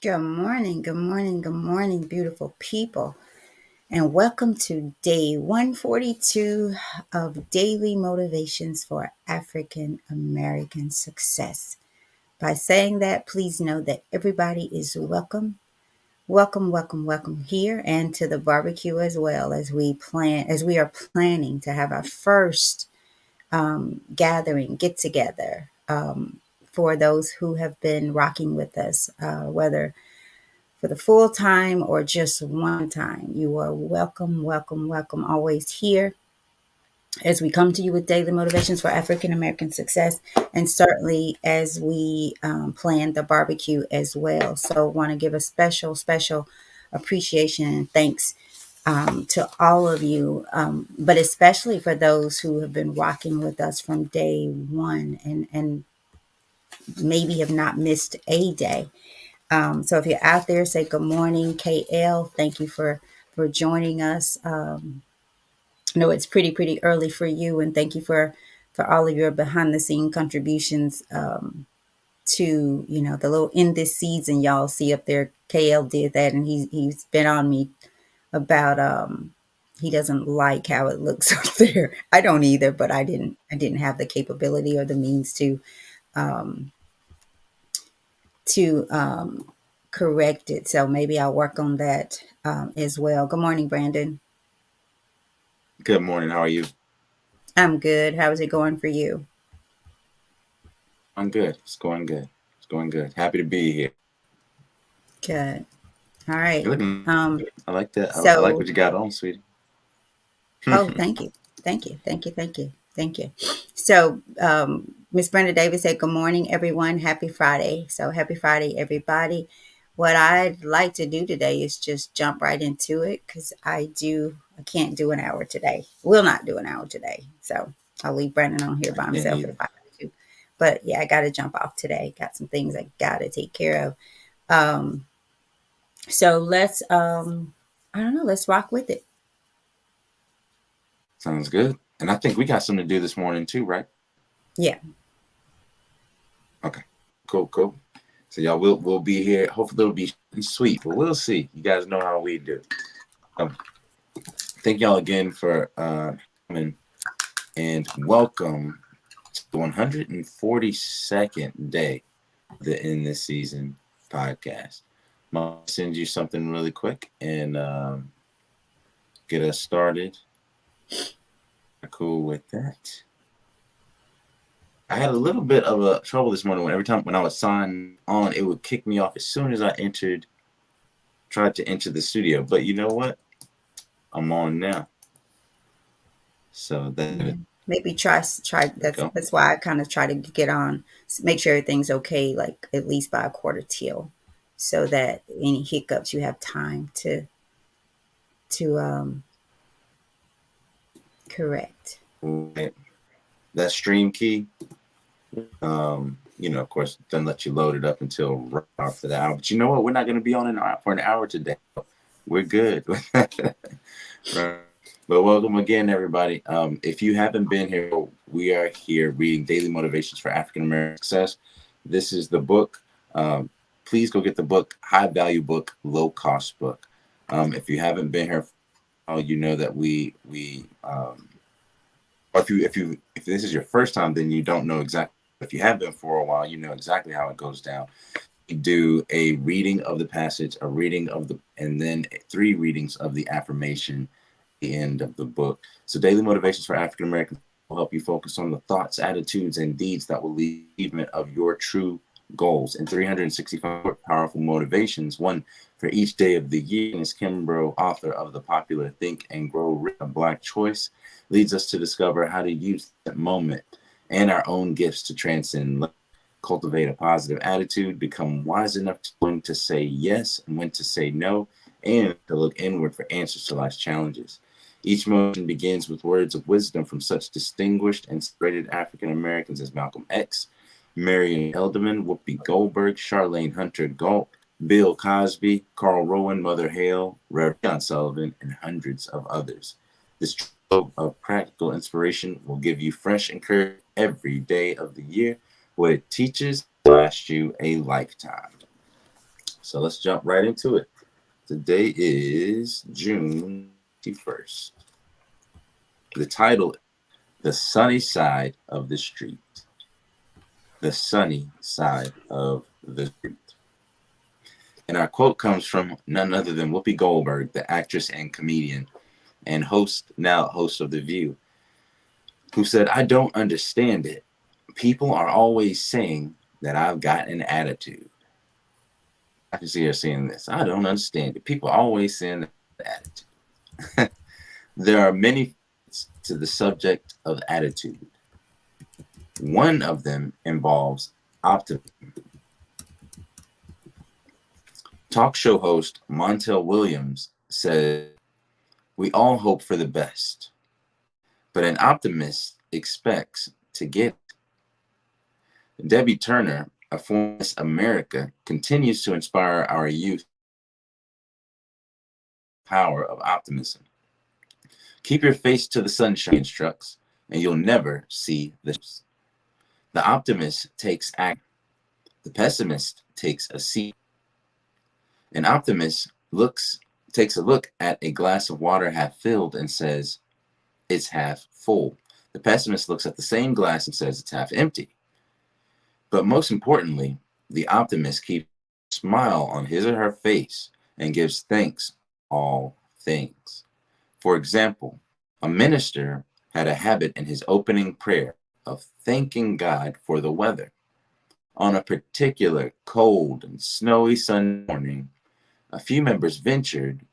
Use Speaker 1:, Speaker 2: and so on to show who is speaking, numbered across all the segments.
Speaker 1: Good morning, good morning, beautiful people, and welcome to day 142 of Daily Motivations for African American Success. By saying that, please know that everybody is welcome. Welcome, welcome, welcome here and to the barbecue as well as we are planning to have our first gathering, get together for those who have been rocking with us, whether for the full time or just one time. You are welcome, welcome, welcome always here as we come to you with daily motivations for African American success, and certainly as we plan the barbecue as well. So, want to give a special, special appreciation and thanks to all of you, but especially for those who have been rocking with us from day one and maybe have not missed a day. So if you're out there, say good morning, KL. Thank you for joining us. I know it's pretty early for you, and thank you for all of your behind the scene contributions to the little in this season. Y'all see up there, KL did that, and he's been on me about he doesn't like how it looks up there. I don't either, but I didn't have the capability or the means um, to correct it. So maybe I'll work on that as well. Good morning, Brandon.
Speaker 2: Good morning. How are you?
Speaker 1: I'm good. How's it going for you?
Speaker 2: I'm good. It's going good. It's going good. Happy to be here.
Speaker 1: Good. All right.
Speaker 2: You're looking
Speaker 1: Um,
Speaker 2: good. I like that. I like
Speaker 1: so,
Speaker 2: what you got on, sweetie.
Speaker 1: oh, thank you. Thank you. Thank you. Thank you. Thank you. So, Miss Brenda Davis said, good morning, everyone. Happy Friday. So, happy Friday, everybody. What I'd like to do today is just jump right into it because I can't do an hour today. Will not do an hour today. So, I'll leave Brandon on here
Speaker 2: I
Speaker 1: by
Speaker 2: can't
Speaker 1: himself
Speaker 2: either.
Speaker 1: if I have to. But yeah, I got to jump off today. Got some things I got to take care of. Um, so, I don't know, let's rock with it.
Speaker 2: Sounds good. And I think we got something to do this morning too, right?
Speaker 1: Yeah.
Speaker 2: Okay. Cool. Cool. So y'all will be here. Hopefully it'll be sweet, but we'll see. You guys know how we do. Um, thank y'all again for coming and welcome to the 142nd day of the In This Season podcast. I'll send you something really quick and get us started. Cool with that. I had a little bit of a trouble this morning when every time when I was signed on, it would kick me off as soon as I tried to enter the studio. But you know what? I'm on now. So
Speaker 1: Yeah.
Speaker 2: there
Speaker 1: Maybe try
Speaker 2: we go.
Speaker 1: that's why I kind of try to get on, make sure everything's okay, like at least by a quarter till, so that any hiccups you have time to correct.
Speaker 2: Right. That stream key, of course, doesn't let you load it up until right after the hour. But you know what? We're not going to be on for an hour today. We're good. Right. But welcome again, everybody. If you haven't been here, we are here reading Daily Motivations for African American Success. This is the book. Please go get the book, high value book, low cost book. If you haven't been here, you know that or if this is your first time, then you don't know exactly. If you have been for a while, you know exactly how it goes down. We do a reading of the passage, a reading of and then three readings of the affirmation the end of the book. So Daily Motivations for African Americans will help you focus on the thoughts, attitudes, and deeds that will lead to the achievement of your true goals. And 365 powerful motivations, one for each day of the year. And is Kimbro, author of the popular Think and Grow Rich, a Black Choice, leads us to discover how to use that moment and our own gifts to transcend, cultivate a positive attitude, become wise enough to learn to say yes and when to say no, and to look inward for answers to life's challenges. Each motion begins with words of wisdom from such distinguished and celebrated African Americans as Malcolm X, Marion Elderman, Whoopi Goldberg, Charlene Hunter Galt, Bill Cosby, Carl Rowan, Mother Hale, Reverend John Sullivan, and hundreds of others. This trove of practical inspiration will give you fresh encouragement every day of the year. What it teaches will last you a lifetime. So let's jump right into it. Today is June 21st. The title, The Sunny Side of the Street. The Sunny Side of the Street. And our quote comes from none other than Whoopi Goldberg, the actress and comedian and host of The View, who said, "I don't understand it. People are always saying that I've got an attitude." I can see her saying this. I don't understand it. People are always saying that attitude. There are many to the subject of attitude. One of them involves optimism. Talk show host Montel Williams said, "We all hope for the best, but an optimist expects to get it." Debbie Turner, a former Miss America, continues to inspire our youth power of optimism. Keep your face to the sunshine, instructs, and you'll never see the. The optimist takes action. The pessimist takes a seat. An optimist takes a look at a glass of water half filled and says, "It's half full." The pessimist looks at the same glass and says, "It's half empty." But most importantly, the optimist keeps a smile on his or her face and gives thanks for all things. For example, a minister had a habit in his opening prayer of thanking God for the weather. On a particular cold and snowy Sunday morning, a few members ventured to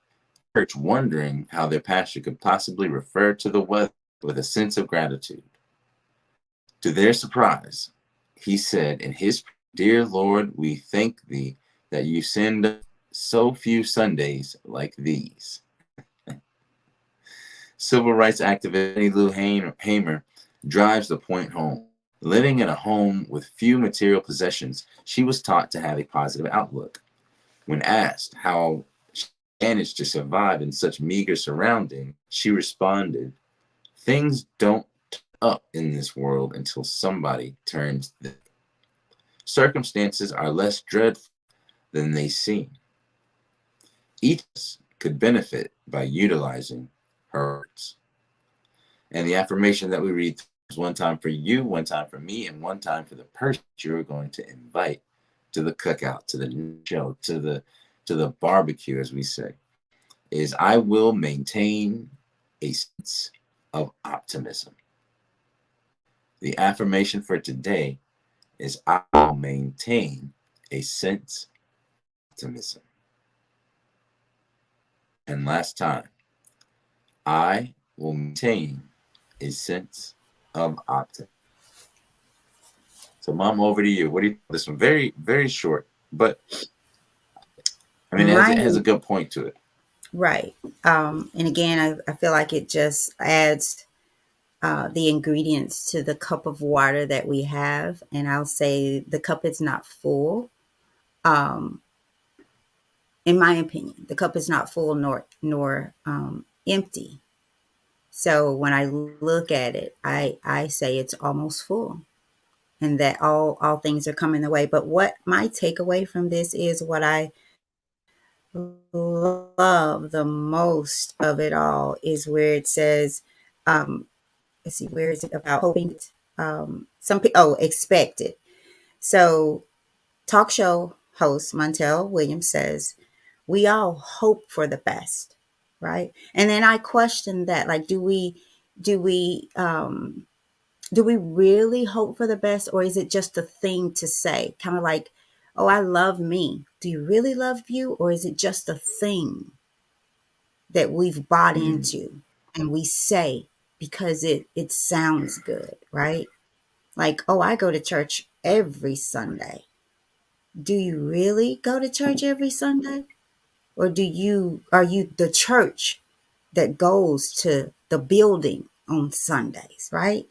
Speaker 2: church wondering how their pastor could possibly refer to the weather with a sense of gratitude. To their surprise, he said in his prayer, "Dear Lord, we thank thee that you send so few Sundays like these." Civil rights activist Annie Lou Hamer drives the point home. Living in a home with few material possessions, she was taught to have a positive outlook. When asked how she managed to survive in such meager surroundings, she responded, "Things don't turn up in this world until somebody turns them. Circumstances are less dreadful than they seem." Each of us could benefit by utilizing her words. And the affirmation that we read is one time for you, one time for me, and one time for the person you're going to invite to the cookout, to the show, to the barbecue, as we say, is I will maintain a sense of optimism. The affirmation for today is I will maintain a sense of optimism. And last time, I will maintain a sense of optimism. So, Mom, over to you. What do you? This one very, very short, but I mean, it has a
Speaker 1: Mine,
Speaker 2: good point to it.
Speaker 1: right. And again, I feel like it just adds the ingredients to the cup of water that we have. And I'll say the cup is not full. Um, in my opinion, the cup is not full nor empty. So when I look at it, I say it's almost full, and that all things are coming the way. But what my takeaway from this is what I love the most of it all is where it says, let's see, where is it about hoping? Some people, expect it. So, talk show host Montel Williams says, "We all hope for the best," right? And then I question that, like, do we do we really hope for the best, or is it just a thing to say? Kind of like, "Oh, I love me." Do you really love you, or is it just a thing that we've bought
Speaker 2: Mm,
Speaker 1: into and we say because it sounds good, right? Like, "Oh, I go to church every Sunday." Do you really go to church every Sunday? Or are you the church that goes to the building on Sundays, right?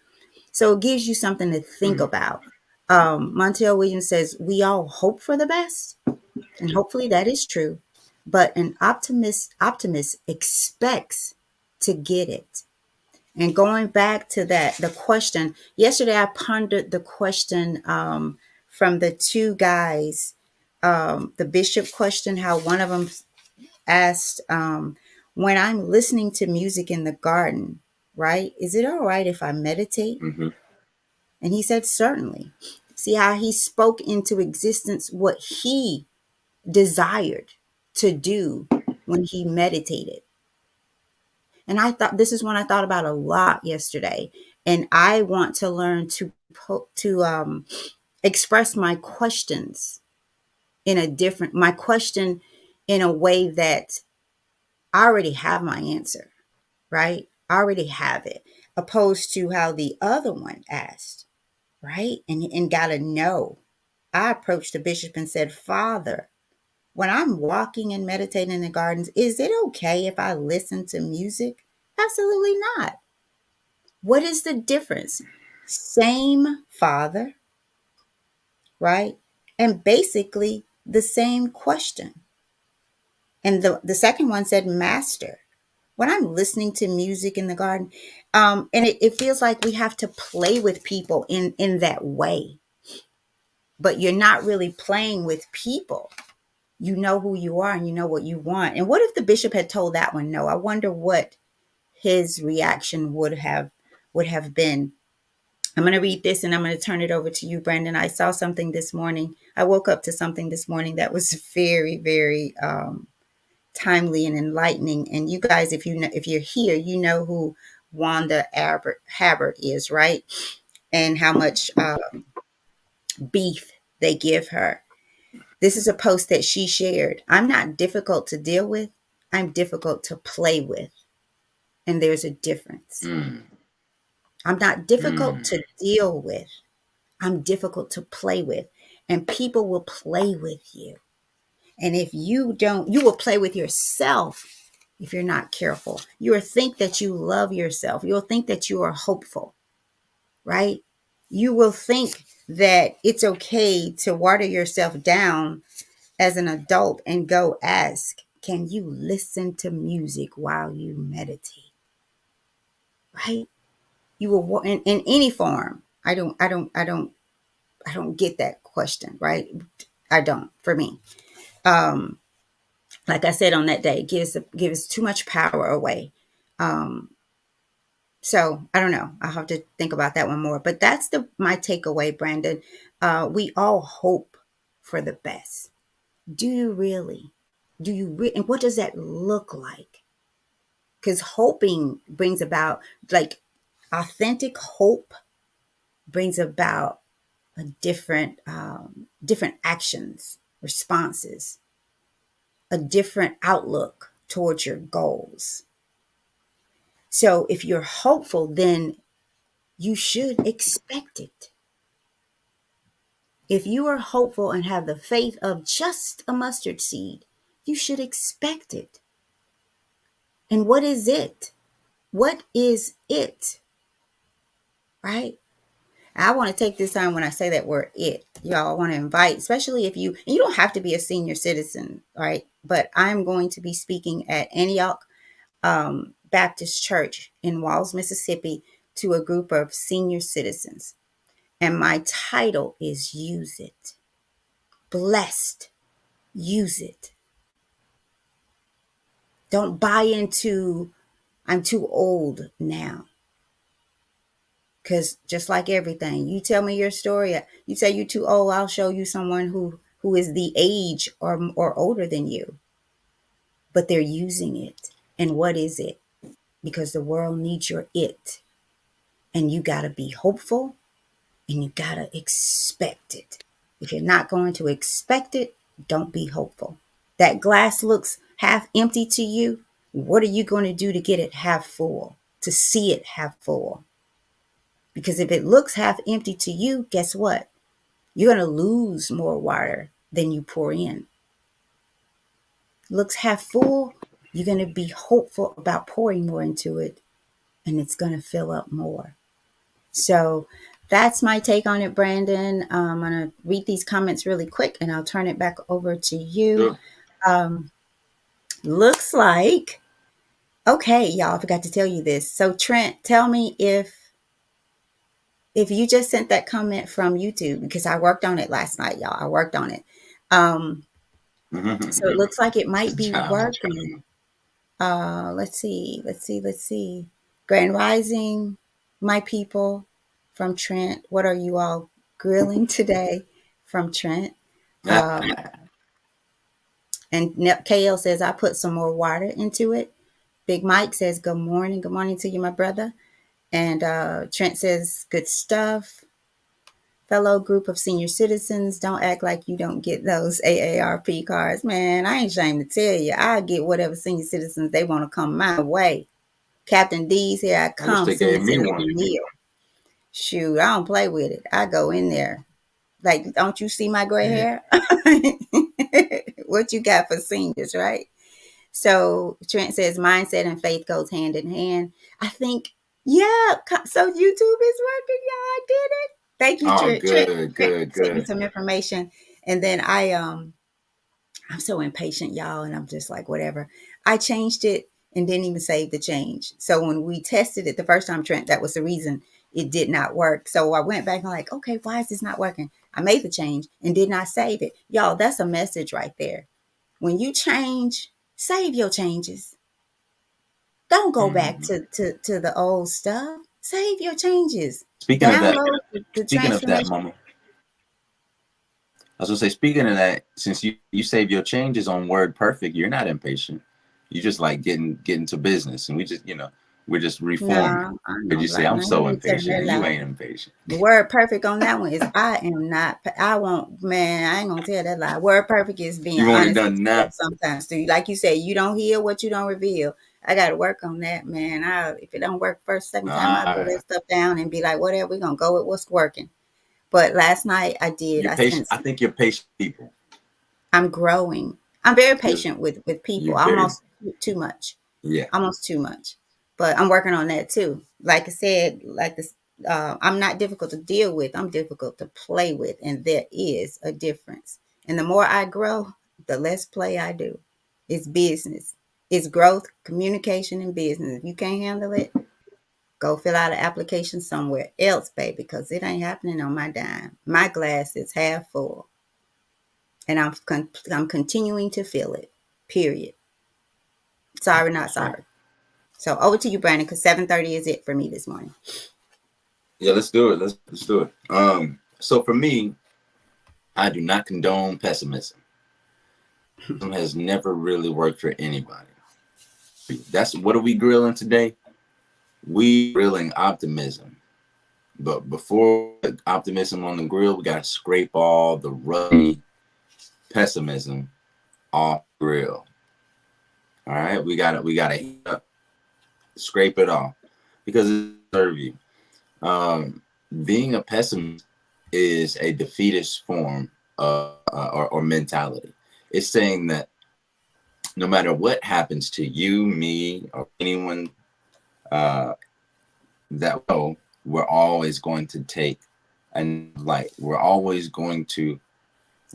Speaker 1: So it gives you something to think
Speaker 2: mm,
Speaker 1: about. Montel Williams says, "We all hope for the best," and hopefully that is true. But an optimist expects to get it. And going back to that, the question yesterday, I pondered the question from the two guys the bishop question, how one of them asked, when I'm listening to music in the garden, right, is it all right if I meditate?
Speaker 2: Mm-hmm.
Speaker 1: And he said, certainly. See how he spoke into existence what he desired to do when he meditated. And I thought this is one I thought about a lot yesterday. And I want to learn to express my questions my question in a way that I already have my answer, right? I already have it, opposed to how the other one asked, right? And got to know. I approached the bishop and said, Father, when I'm walking and meditating in the gardens, is it okay if I listen to music? Absolutely not. What is the difference? Same Father, right? And basically the same question. And the second one said, Master. When I'm listening to music in the garden, and it feels like we have to play with people in that way, but you're not really playing with people. You know who you are and you know what you want. And what if the bishop had told that one no? I wonder what his reaction would have been. I'm going to read this and I'm going to turn it over to you, Brandon. I saw something this morning. I woke up to something this morning that was very, very timely and enlightening. And you guys, if you're here, you know who Wanda Habert is, right? And how much beef they give her. This is a post that she shared. I'm not difficult to deal with. I'm difficult to play with. And there's a difference.
Speaker 2: Mm.
Speaker 1: I'm not difficult
Speaker 2: Mm.
Speaker 1: to deal with. I'm difficult to play with. And people will play with you. And if you don't, you will play with yourself if you're not careful. You will think that you love yourself. You'll think that you are hopeful, right? You will think that it's okay to water yourself down as an adult and go ask, can you listen to music while you meditate? Right? You will in any form. I don't get that question, right? I don't, for me. Um, like I said on that day, it gives too much power away. Um, so I don't know. I'll have to think about that one more. But that's my takeaway, Brandon. We all hope for the best. Do you really? And what does that look like? Because hoping brings about, like, authentic hope brings about a different actions, responses, a different outlook towards your goals. So if you're hopeful, then you should expect it. If you are hopeful and have the faith of just a mustard seed, you should expect it. And what is it? What is it? Right? I want to take this time when I say that word it. Y'all, I want to invite, especially if you don't have to be a senior citizen, right? But I'm going to be speaking at Antioch Baptist Church in Walls, Mississippi, to a group of senior citizens. And my title is Use It. Blessed. Use it. Don't buy into, I'm too old now. Because just like everything, you tell me your story, you say you're too old, I'll show you someone who is the age or older than you. But they're using it. And what is it? Because the world needs your it. And you got to be hopeful and you got to expect it. If you're not going to expect it, don't be hopeful. That glass looks half empty to you. What are you going to do to get it half full, to see it half full? Because if it looks half empty to you, guess what? You're going to lose more water than you pour in. Looks half full, you're going to be hopeful about pouring more into it, and it's going to fill up more. So that's my take on it, Brandon. I'm going to read these comments really quick and I'll turn it back over to you.
Speaker 2: Sure.
Speaker 1: Um, looks like, okay, y'all, I forgot to tell you this. So, Trent, tell me if you just sent that comment from YouTube, because I worked on it last night, y'all. I worked on it. Um, so it
Speaker 2: Mhm.
Speaker 1: looks like it might
Speaker 2: It's a
Speaker 1: be
Speaker 2: challenge.
Speaker 1: working. Let's see. Grand Rising, my people from Trent. What are you all grilling today from Trent? Um, and KL says, I put some more water into it. Big Mike says, good morning. Good morning to you, my brother. And Trent says, good stuff. Fellow group of senior citizens, don't act like you don't get those AARP cards. Man, I ain't ashamed to tell you. I get whatever senior citizens they want to come my way. Captain D's, here I
Speaker 2: I wish
Speaker 1: come,
Speaker 2: they
Speaker 1: senior
Speaker 2: gave me
Speaker 1: citizen
Speaker 2: one.
Speaker 1: meal. Shoot, I don't play with it. I go in there. Like, don't you see my gray
Speaker 2: Yeah.
Speaker 1: hair? What you got for seniors, right? So Trent says mindset and faith goes hand in hand. I think, yeah. So YouTube is working, y'all. I did it. Thank you,
Speaker 2: Oh,
Speaker 1: Trent. Trent,
Speaker 2: good,
Speaker 1: Trent
Speaker 2: good,
Speaker 1: sent me
Speaker 2: good.
Speaker 1: some information, and then I'm so impatient, y'all, and I'm just like, whatever. I changed it and didn't even save the change. So when we tested it the first time, Trent, that was the reason it did not work. So I went back and like, okay, why is this not working? I made the change and did not save it. Y'all, that's a message right there. When you change, save your changes. Don't go back
Speaker 2: Mhm.
Speaker 1: to the old stuff. Save your changes.
Speaker 2: Speaking of that,
Speaker 1: Download the
Speaker 2: speaking of that,
Speaker 1: transformation.
Speaker 2: Mama, I was gonna say, speaking of that, since you save your changes on Word Perfect, you're not impatient. You just like getting to business, and we just we're just
Speaker 1: No,
Speaker 2: reforming.
Speaker 1: I
Speaker 2: But
Speaker 1: know,
Speaker 2: you say
Speaker 1: like,
Speaker 2: I'm
Speaker 1: man,
Speaker 2: so
Speaker 1: you telling
Speaker 2: impatient,
Speaker 1: that
Speaker 2: and you
Speaker 1: lie.
Speaker 2: ain't impatient.
Speaker 1: The word perfect on that one is I am not. I won't, man. I ain't gonna tell that lie. Word perfect is being
Speaker 2: You want it
Speaker 1: honest with
Speaker 2: done now.
Speaker 1: yourself sometimes. So, like you say, you don't hear what you don't reveal. I got to work on that, man. If it don't work first, second time, I'll throw
Speaker 2: Uh,
Speaker 1: that stuff down and be like, whatever. We're gonna go with what's working. But last night I did.
Speaker 2: you're
Speaker 1: I
Speaker 2: patient.
Speaker 1: sent
Speaker 2: I think you're patient people.
Speaker 1: I'm growing. I'm very
Speaker 2: You're,
Speaker 1: patient with people.
Speaker 2: you're very
Speaker 1: Almost too much.
Speaker 2: yeah.
Speaker 1: Almost too much. But I'm working on that too. Like I said, like this, I'm not difficult to deal with. I'm difficult to play with, and there is a difference. And the more I grow, the less play I do. It's business. It's growth, communication, and business. If you can't handle it, go fill out an application somewhere else, baby, because it ain't happening on my dime. My glass is half full, and I'm continuing to fill it. Period. Sorry, not
Speaker 2: That's right.
Speaker 1: sorry. So over to you, Brandon, because 7:30 is it for me this morning.
Speaker 2: Yeah, let's do it. Let's do it. So for me, I do not condone pessimism. It has never really worked for anybody. That's what are we grilling today? We grilling optimism. But before optimism on the grill, we gotta scrape all the ruddy pessimism off the grill. All right, we gotta scrape it off because it serve you. Um, being a pessimist is a defeatist form of or mentality. It's saying that no matter what happens to you, me, or anyone uh, that we're always going to take and light. We're always going to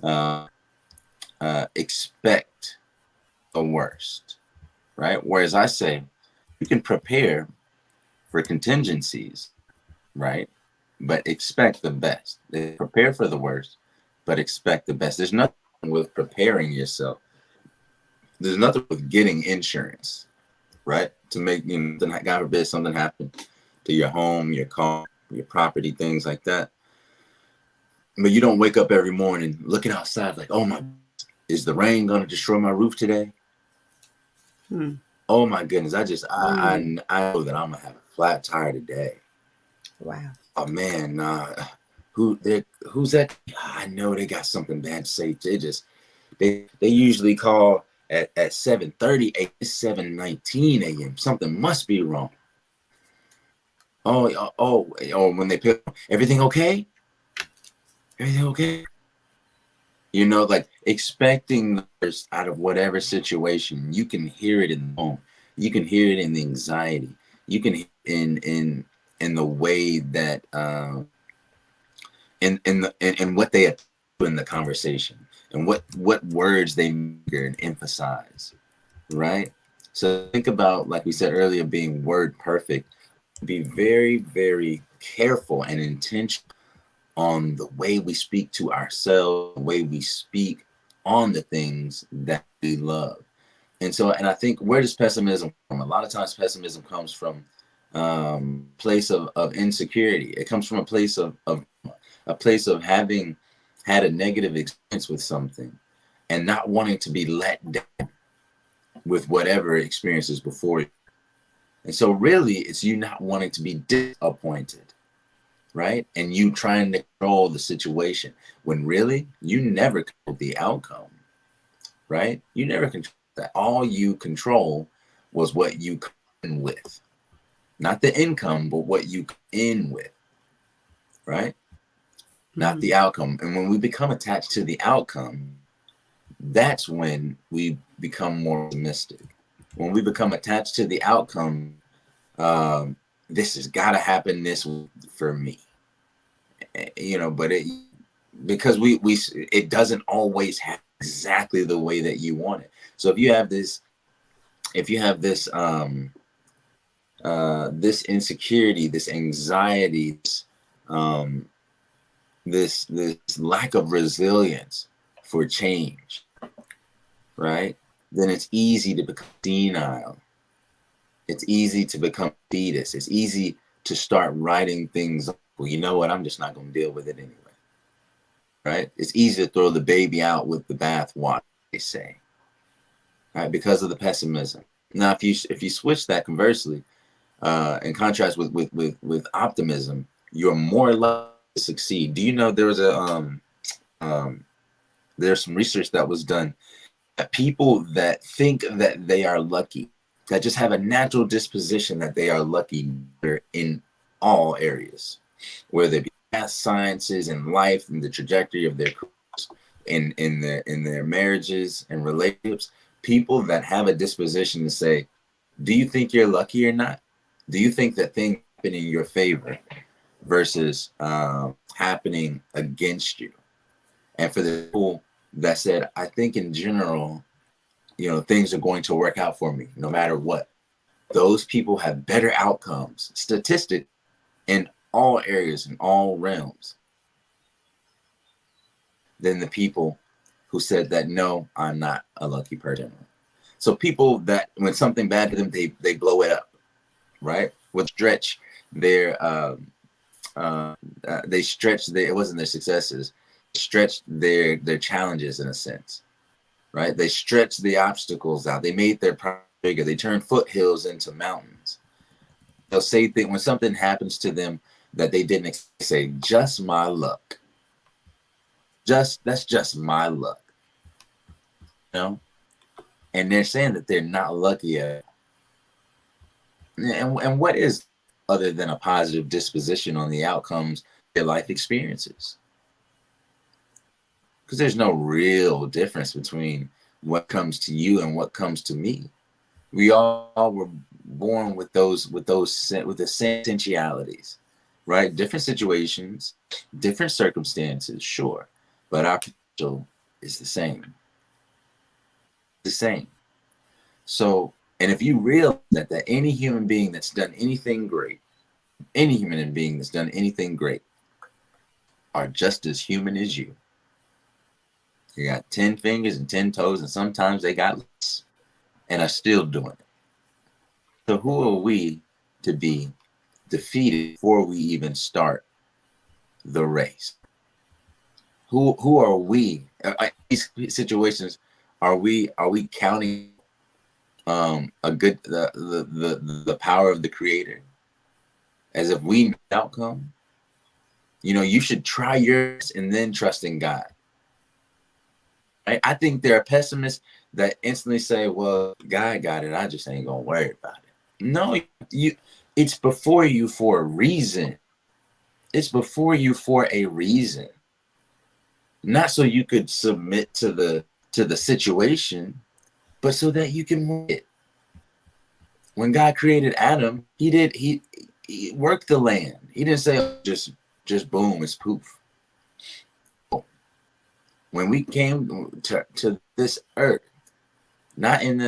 Speaker 2: uh, expect the worst, right? Whereas I say you can prepare for contingencies, right? But expect the best. Prepare for the worst, but expect the best. There's nothing with preparing yourself. There's nothing with getting insurance, right? To make God forbid something happen to your home, your car, your property, things like that. But you don't wake up every morning looking outside like, oh my, is the rain gonna destroy my roof today?
Speaker 1: Hmm.
Speaker 2: Oh my goodness, I just
Speaker 1: Mm.
Speaker 2: I know that I'm gonna have a flat tire today.
Speaker 1: Wow.
Speaker 2: Oh man, who's that? I know they got something bad to say. They usually call at 7:30 a.m. 7:19 a.m. Something must be wrong. Oh, when they pick everything okay? Everything okay? Like expecting the worst out of whatever situation. You can hear it in the home. You can hear it in the anxiety. You can hear it in the way that in what they do in the conversation and what words they make and emphasize, right? So think about, like we said earlier, being word perfect. Be very, very careful and intentional on the way we speak to ourselves, the way we speak on the things that we love. And so, and I think, where does pessimism come? A lot of times pessimism comes from place of insecurity. It comes from a place of having had a negative experience with something and not wanting to be let down with whatever experiences before you. And so really it's you not wanting to be disappointed, right? And you trying to control the situation when really you never control the outcome, right? You never control that. All you control was what you come in with, not the income, but what you come in with, right? Not the outcome. And when we become attached to the outcome, that's when we become more optimistic. When we become attached to the outcome, this has got to happen this way for me, but because we it doesn't always happen exactly the way that you want it. So if you have this this insecurity, this anxiety, this lack of resilience for change, right? Then it's easy to become senile. It's easy to become fetus. It's easy to start writing things. Well, you know what? I'm just not going to deal with it anyway. Right? It's easy to throw the baby out with the bathwater, they say, right? Because of the pessimism. Now, if you switch that conversely, in contrast with optimism, you're more likely to succeed. Do you know there's some research that was done that people that think that they are lucky, that just have a natural disposition that they are lucky in all areas, whether it be math, sciences, and life, and the trajectory of their careers, in their marriages and relationships. People that have a disposition to say, "Do you think you're lucky or not? Do you think that things happen in your favor versus happening against you?" And for the people that said, "I think in general, things are going to work out for me no matter what," those people have better outcomes, statistic, in all areas, in all realms, than the people who said that, "No, I'm not a lucky person." So people that when something bad to them, they blow it up, right? Would stretch their it wasn't their successes, stretched their challenges in a sense, right? They stretched the obstacles out. They made their problem bigger. They turned foothills into mountains. They'll say things when something happens to them that they didn't say, "Just my luck." That's just my luck, And they're saying that they're not lucky at it. And what is other than a positive disposition on the outcomes their life experiences? Because there's no real difference between what comes to you and what comes to me. We all were born with the same potentialities, right? Different situations, different circumstances, sure, but our potential is the same. The same. So, and if you realize that any human being that's done anything great, are just as human as you. You got 10 fingers and 10 toes, and sometimes they got less, and are still doing it. So who are we to be defeated before we even start the race? Who are we? These situations, are we counting the power of the Creator as if we know the outcome? You should try yours and then trust in God. I think there are pessimists that instantly say, "Well, God got it. I just ain't gonna worry about it." No, it's before you for a reason. It's before you for a reason. Not so you could submit to the situation, but so that you can win it. When God created Adam, he worked the land. He didn't say, "Oh, just boom, it's poof." When we came to this earth, not in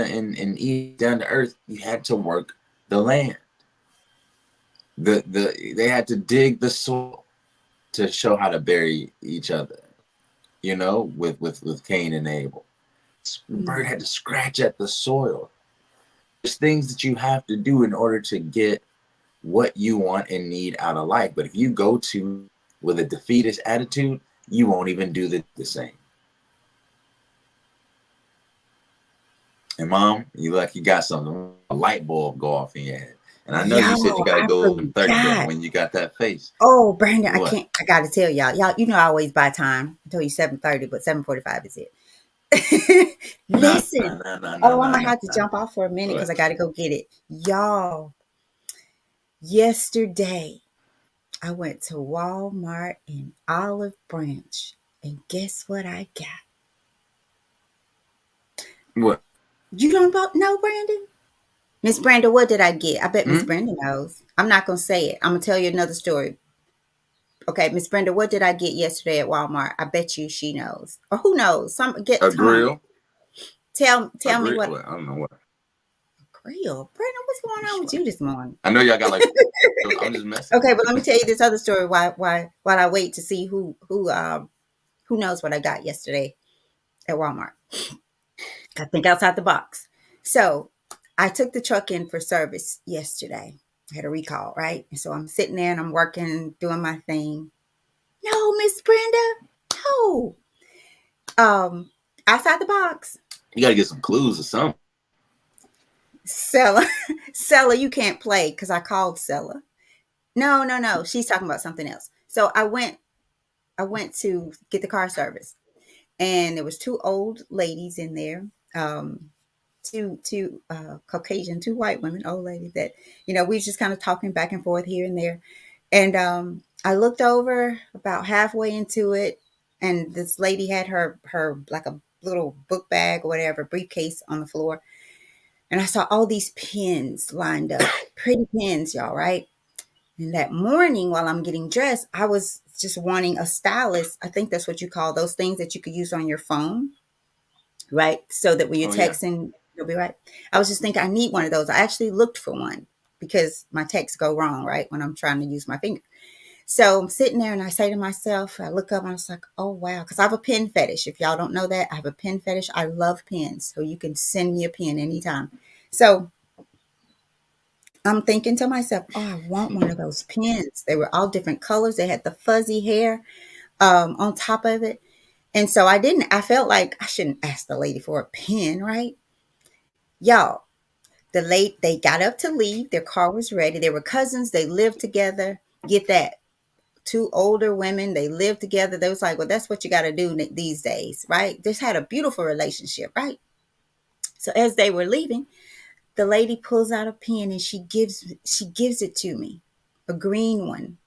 Speaker 2: Eden, down to earth, you had to work the land. They had to dig the soil to show how to bury each other. with Cain and Abel. The bird
Speaker 1: Mm.
Speaker 2: had to scratch at the soil. There's things that you have to do in order to get what you want and need out of life. But if you go to with a defeatist attitude, you won't even do the same. And mom, you got something, a light bulb go off in your head. And I know you said you
Speaker 1: Y'all,
Speaker 2: got to
Speaker 1: I
Speaker 2: go in 30, but
Speaker 1: forgot.
Speaker 2: when you got that face,
Speaker 1: Oh, Brandon, I
Speaker 2: what?
Speaker 1: can't. I got to tell y'all. Y'all, you know I always buy time. I told you 7:30, but 7:45 is it.
Speaker 2: Nah,
Speaker 1: Listen.
Speaker 2: nah, nah, nah, nah,
Speaker 1: Oh, I'm
Speaker 2: nah,
Speaker 1: gonna
Speaker 2: nah,
Speaker 1: have to
Speaker 2: nah.
Speaker 1: jump off for a minute because
Speaker 2: What?
Speaker 1: I got to go get it. Y'all, yesterday I went to Walmart in Olive Branch, and guess what I got?
Speaker 2: What?
Speaker 1: You don't know, Brandon? Miss Brandon, what did I get? I bet Miss
Speaker 2: Hmm?
Speaker 1: Brandon knows. I'm not gonna say it. I'm gonna tell you another story. Okay, Miss Brenda, what did I get yesterday at Walmart? I bet you she knows. Or who knows? Some get
Speaker 2: A
Speaker 1: comment.
Speaker 2: grill? A
Speaker 1: Tell me
Speaker 2: grill?
Speaker 1: what
Speaker 2: What? I don't know what.
Speaker 1: grill. Brenda, what's going
Speaker 2: I'm
Speaker 1: on
Speaker 2: just
Speaker 1: with you
Speaker 2: playing.
Speaker 1: this morning?
Speaker 2: I know y'all got like. I'm just messing.
Speaker 1: Okay, but let me tell you this other story while I wait to see who knows what I got yesterday at Walmart. I think outside the box. So I took the truck in for service yesterday. I had a recall, right? And so I'm sitting there and I'm working, doing my thing. No, Miss Brenda, no. Um, outside the box.
Speaker 2: You got to get some clues or something.
Speaker 1: Seller, Seller, you can't play because I called Seller. No, no, no. She's talking about something else. So I went to get the car service, and there was two old ladies in there. Two Caucasian, two white women, old ladies that we was just kind of talking back and forth here and there. And I looked over about halfway into it, and this lady had her like a little book bag or whatever briefcase on the floor, and I saw all these pins lined up, pretty pins, y'all, right? And that morning while I'm getting dressed, I was just wanting a stylus. I think that's what you call those things that you could use on your phone, right? So that when you're
Speaker 2: Oh yeah.
Speaker 1: texting, you'll be right. I was just thinking I need one of those. I actually looked for one because my texts go wrong, right? When I'm trying to use my finger. So I'm sitting there and I say to myself, I look up and I was like, oh wow, because I have a pen fetish. If y'all don't know that, I have a pen fetish. I love pens. So you can send me a pen anytime. So I'm thinking to myself, oh, I want one of those pens. They were all different colors. They had the fuzzy hair on top of it. And so I felt like I shouldn't ask the lady for a pen, right? Y'all, they got up to leave. Their car was ready. They were cousins. They lived together. Get that. Two older women. They lived together. They was like, well, that's what you got to do these days, right? Just had a beautiful relationship, right? So as they were leaving, the lady pulls out a pen and she gives it to me, a green one.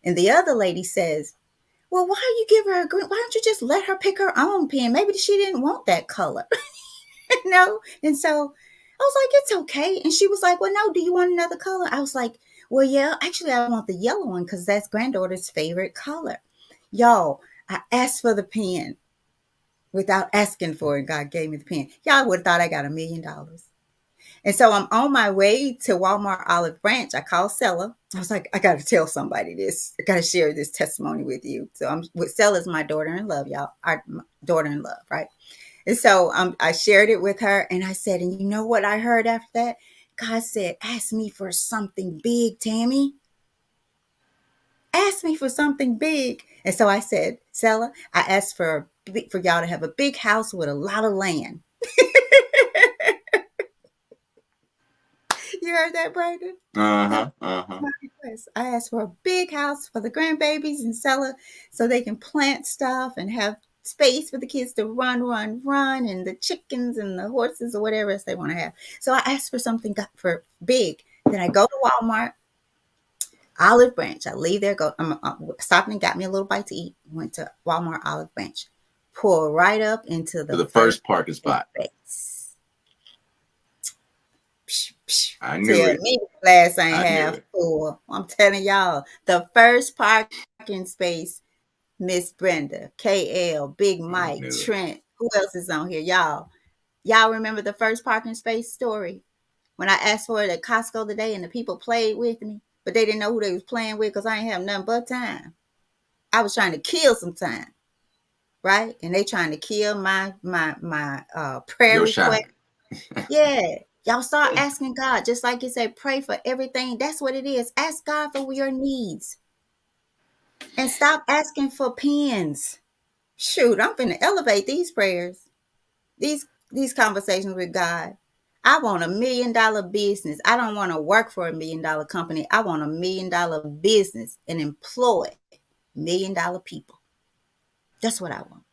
Speaker 1: And the other lady says, well, why you give her a green? Why don't you just let her pick her own pen? Maybe she didn't want that color. And so I was like, it's okay. And she was like, well, no, do you want another color? I was like, well, yeah, actually I want the yellow one because that's granddaughter's favorite color. Y'all, I asked for the pen without asking for it. God gave me the pen. Y'all would have thought I got $1 million. And so I'm on my way to Walmart Olive Branch. I called Stella. I was like, I got to tell somebody this. I got to share this testimony with you. So I'm with Stella's my daughter in love, y'all. Our daughter in love, right? And so I shared it with her, and I said, and you know what I heard after that? God said, ask me for something big, Tammy. Ask me for something big. And so I said, Stella, I asked for y'all to have a big house with a lot of land. You heard that, Brandon?
Speaker 2: Uh
Speaker 1: That
Speaker 2: huh. Uh
Speaker 1: was
Speaker 2: huh.
Speaker 1: my request. I asked for a big house for the grandbabies and sell it so they can plant stuff and have space for the kids to run, and the chickens and the horses or whatever else they want to have. So I asked for something for big. Then I go to Walmart, Olive Branch. I leave there, go stopping and got me a little bite to eat. Went to Walmart Olive Branch. Pull right up into
Speaker 2: To
Speaker 1: the
Speaker 2: the
Speaker 1: first
Speaker 2: first parking spot.
Speaker 1: space. Psh, psh.
Speaker 2: I knew
Speaker 1: Tell
Speaker 2: it.
Speaker 1: me the glass ain't
Speaker 2: I knew
Speaker 1: half
Speaker 2: it.
Speaker 1: full. I'm telling y'all, the first parking space, Miss Brenda, KL, Big
Speaker 2: I
Speaker 1: Mike,
Speaker 2: knew it.
Speaker 1: Trent. Who else is on here? Y'all remember the first parking space story? When I asked for it at Costco today and the people played with me, but they didn't know who they was playing with because I ain't have nothing but time. I was trying to kill some time, right? And they trying to kill my prayer
Speaker 2: Your
Speaker 1: request.
Speaker 2: shine.
Speaker 1: Yeah. Y'all start asking God, just like you said, pray for everything. That's what it is. Ask God for your needs and stop asking for pens. Shoot, I'm finna elevate these prayers, these conversations with God. I want $1 million business. I don't want to work for $1 million company. I want $1 million business and employ $1 million people. That's what I want.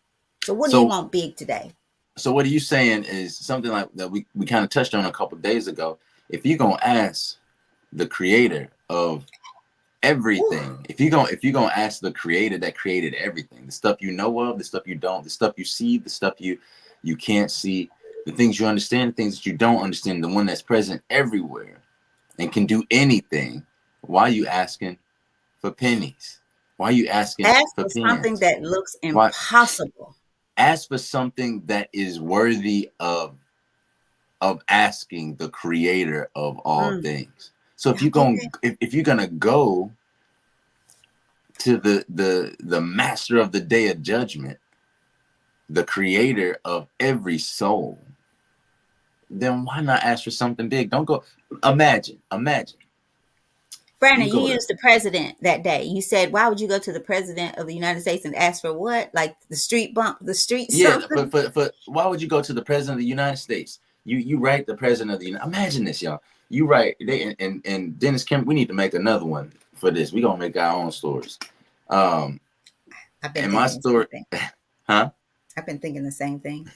Speaker 1: So what do you
Speaker 2: So
Speaker 1: want big today?
Speaker 2: so what are you saying is something like that we kind of touched on a couple of days ago. If you're gonna ask the creator of
Speaker 1: Whew.
Speaker 2: everything, if you're gonna ask the creator that created everything, the stuff you know of, the stuff you don't, the stuff you see, the stuff you can't see, the things you understand, the things that you don't understand, the one that's present everywhere and can do anything, why are you asking for pennies? Why are you asking
Speaker 1: Ask
Speaker 2: for
Speaker 1: for something
Speaker 2: pens?
Speaker 1: that looks
Speaker 2: Why
Speaker 1: impossible.
Speaker 2: ask for something that is worthy of asking the creator of all
Speaker 1: Mm,
Speaker 2: things. So if
Speaker 1: y'all
Speaker 2: you're
Speaker 1: get
Speaker 2: going
Speaker 1: that?
Speaker 2: if you're gonna go to the master of the day of judgment, the creator of every soul, then why not ask for something big? Don't go. Imagine you
Speaker 1: Brandon, you
Speaker 2: go to
Speaker 1: used the president that day. You said, why would you go to the president of the United States and ask for what? Like the street bump, the street
Speaker 2: yeah,
Speaker 1: something?
Speaker 2: for why would you go to the president of the United States? You write the president of the United. Imagine this, y'all. You write they and Dennis Kim. We need to make another one for this. We gonna make our own stories. Um,
Speaker 1: I've been
Speaker 2: and my
Speaker 1: thinking the same
Speaker 2: story,
Speaker 1: thing.
Speaker 2: huh?
Speaker 1: I've been thinking the same thing.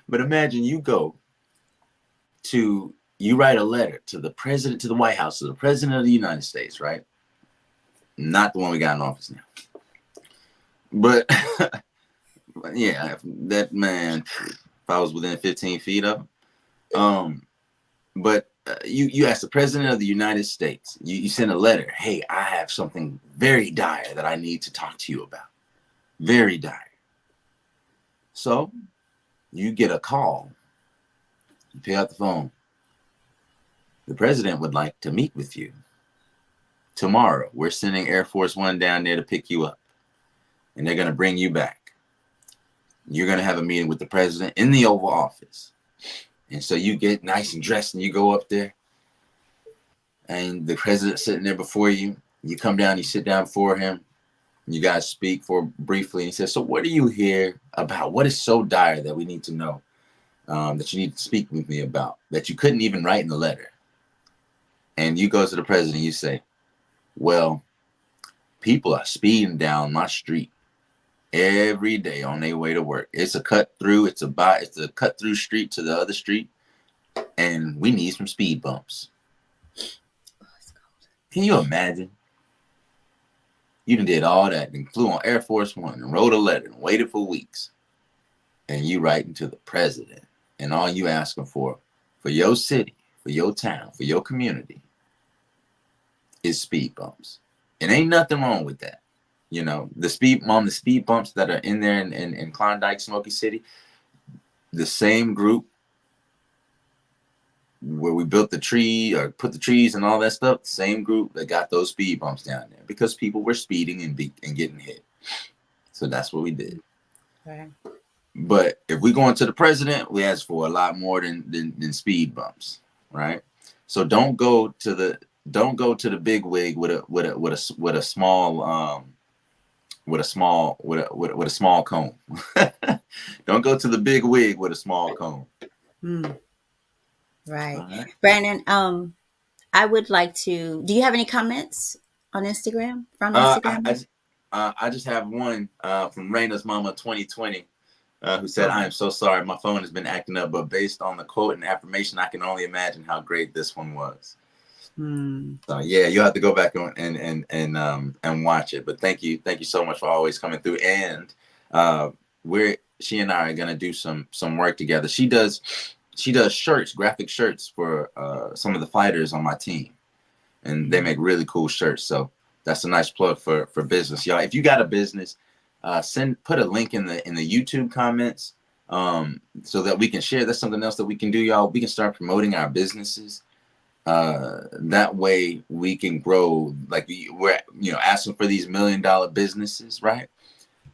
Speaker 2: But imagine you go to you write a letter to the president, to the White House, to the president of the United States, right? Not the one we got in office now, but yeah, that man. If I was within 15 feet of him, but you ask the president of the United States. You send a letter. Hey, I have something very dire that I need to talk to you about. Very dire. So you get a call. You pick up the phone. The president would like to meet with you tomorrow. We're sending Air Force One down there to pick you up, and they're going to bring you back. You're going to have a meeting with the president in the Oval Office. And so you get nice and dressed and you go up there, and the president's sitting there before you. You come down, you sit down before him, and you guys speak for briefly. And he says, so what are you here about? What is so dire that we need to know, that you need to speak with me about, that you couldn't even write in the letter? And you go to the president, and you say, well, people are speeding down my street every day on their way to work. It's a cut through. It's a cut through street to the other street, and we need some speed bumps. Can you imagine? You done did all that and flew on Air Force One and wrote a letter and waited for weeks, and you writing to the president, and all you asking for your city, for your town, for your community, is speed bumps. And ain't nothing wrong with that. You know, the speed bumps that are in there in Klondike, Smoky City, the same group where we built the tree or put the trees and all that stuff, the same group that got those speed bumps down there because people were speeding and getting hit. So that's what we did.
Speaker 1: Right.
Speaker 2: But if we go into the president, we ask for a lot more than speed bumps, right? So don't go to the big wig with a small comb. Don't go to the big wig with a small comb.
Speaker 1: Mm, right.
Speaker 2: All right.
Speaker 1: Brandon, I would like to. Do you have any comments on Instagram from
Speaker 2: Uh, I, I
Speaker 1: Instagram?
Speaker 2: just I just have one from Raina's Mama 2020, who said,
Speaker 1: Oh,
Speaker 2: "I am so sorry, my phone has been acting up, but based on the quote and affirmation, I can only imagine how great this one was."
Speaker 1: hmm.
Speaker 2: So yeah, you'll have to go back and watch it. But thank you so much for always coming through. And we're she and I are gonna do some work together. She does shirts, graphic shirts for some of the fighters on my team, and they make really cool shirts. So that's a nice plug for business, y'all. If you got a business, put a link in the YouTube comments, so that we can share. That's something else that we can do, y'all. We can start promoting our businesses. That way we can grow. Like we're asking for these $1 million businesses, right?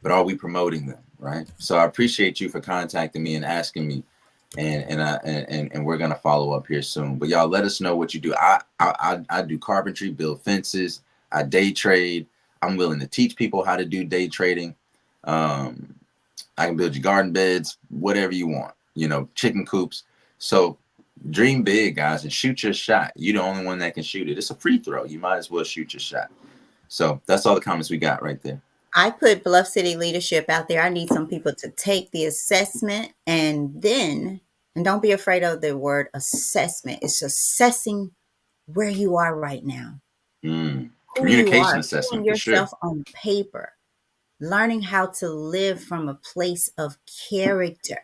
Speaker 2: But are we promoting them? right? So I appreciate you for contacting me and asking me, and we're gonna follow up here soon. But y'all, let us know what you do. I do carpentry, build fences, I day trade. I'm willing to teach people how to do day trading. Um, I can build you garden beds, whatever you want. You know, chicken coops. So dream big, guys, and shoot your shot. You're the only one that can shoot it. It's a free throw. You might as well shoot your shot. So that's all the comments we got right there.
Speaker 1: I put Bluff City leadership out there. I need some people to take the assessment and don't be afraid of the word assessment. It's assessing where you are right now, who you
Speaker 2: Communication
Speaker 1: are, putting
Speaker 2: assessment for sure.
Speaker 1: yourself on paper, learning how to live from a place of character.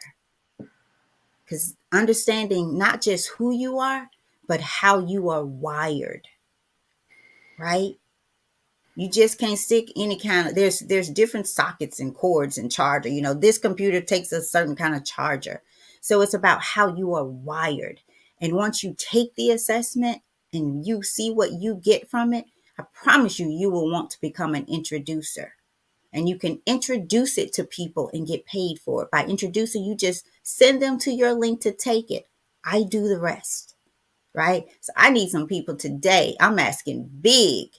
Speaker 1: Because understanding not just who you are, but how you are wired, right? You just can't stick any kind of there's different sockets and cords and charger. You know, this computer takes a certain kind of charger. So it's about how you are wired. And once you take the assessment and you see what you get from it, I promise you, you will want to become an introducer. And you can introduce it to people and get paid for it. By introducing, you just send them to your link to take it. I do the rest, right? So I need some people today. I'm asking big.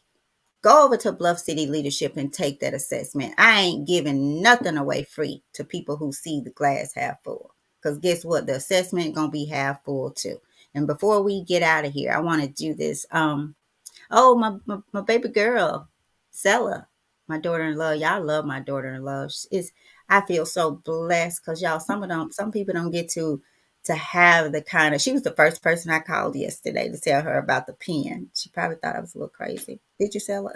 Speaker 1: Go over to Bluff City Leadership and take that assessment. I ain't giving nothing away free to people who see the glass half full. Because guess what? The assessment gonna be half full too. And before we get out of here, I want to do this. Oh, my baby girl, Sella, my daughter-in-law. Y'all love my daughter-in-law. Is I feel so blessed because y'all, some people don't get to have the kind of. She was the first person I called yesterday to tell her about the pen. She probably thought I was a little crazy. Did you, Sella?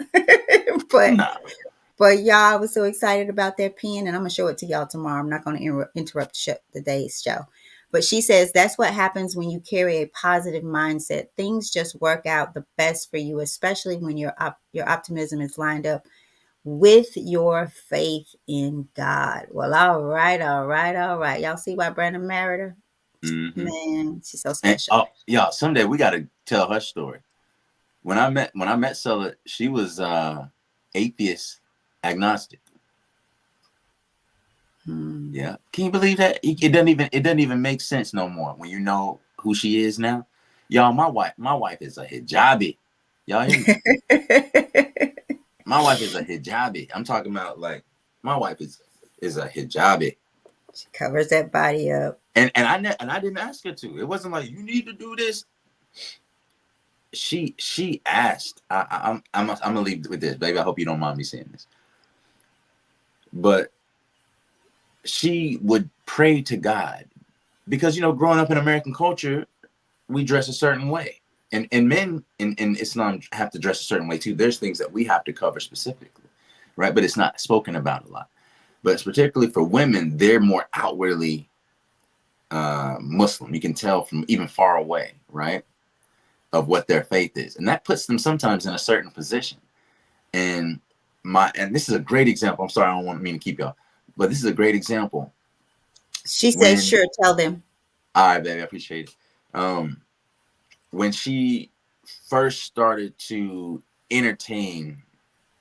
Speaker 1: but
Speaker 2: Nah.
Speaker 1: but y'all, I was so excited about that pen, and I'm gonna show it to y'all tomorrow. I'm not gonna interrupt the day's show. But she says that's what happens when you carry a positive mindset. Things just work out the best for you, especially when your optimism is lined up with your faith in God. Well, all right, all right, all right. Y'all see why Brandon married her?
Speaker 2: Mm-hmm.
Speaker 1: Man, she's so
Speaker 2: And
Speaker 1: special.
Speaker 2: oh, y'all, someday we got to tell her story. When I met Sella, she was atheist, agnostic.
Speaker 1: Hmm.
Speaker 2: Yeah, can you believe that? It doesn't even make sense no more when you know who she is now. Y'all, my wife is a hijabi. Y'all hear me? My wife is a hijabi. I'm talking about like my wife is a hijabi.
Speaker 1: She covers that body up.
Speaker 2: And I didn't ask her to. It wasn't like you need to do this. She asked. I'm gonna leave with this, baby. I hope you don't mind me saying this, but she would pray to God because growing up in American culture, we dress a certain way, and men in Islam have to dress a certain way too. There's things that we have to cover specifically, right? But it's not spoken about a lot. But it's particularly for women, they're more outwardly Muslim. You can tell from even far away, right, of what their faith is, and that puts them sometimes in a certain position. And this is a great example. I'm sorry, I don't want me to keep y'all, but this is a great example.
Speaker 1: She says,
Speaker 2: When
Speaker 1: sure, tell them.
Speaker 2: All right, baby, I appreciate it. When she first started to entertain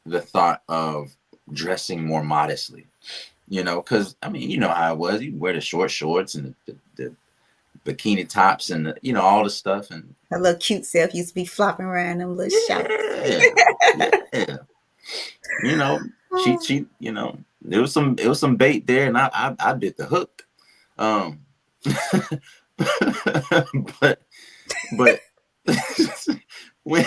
Speaker 2: the thought of dressing more modestly, because I mean, you know how it was. You wear the short shorts and the bikini tops and all the stuff, and
Speaker 1: Her little cute self used to be flopping around them little shorts.
Speaker 2: yeah, yeah. You know, she there was some bait there, and I bit the hook. Um, but but when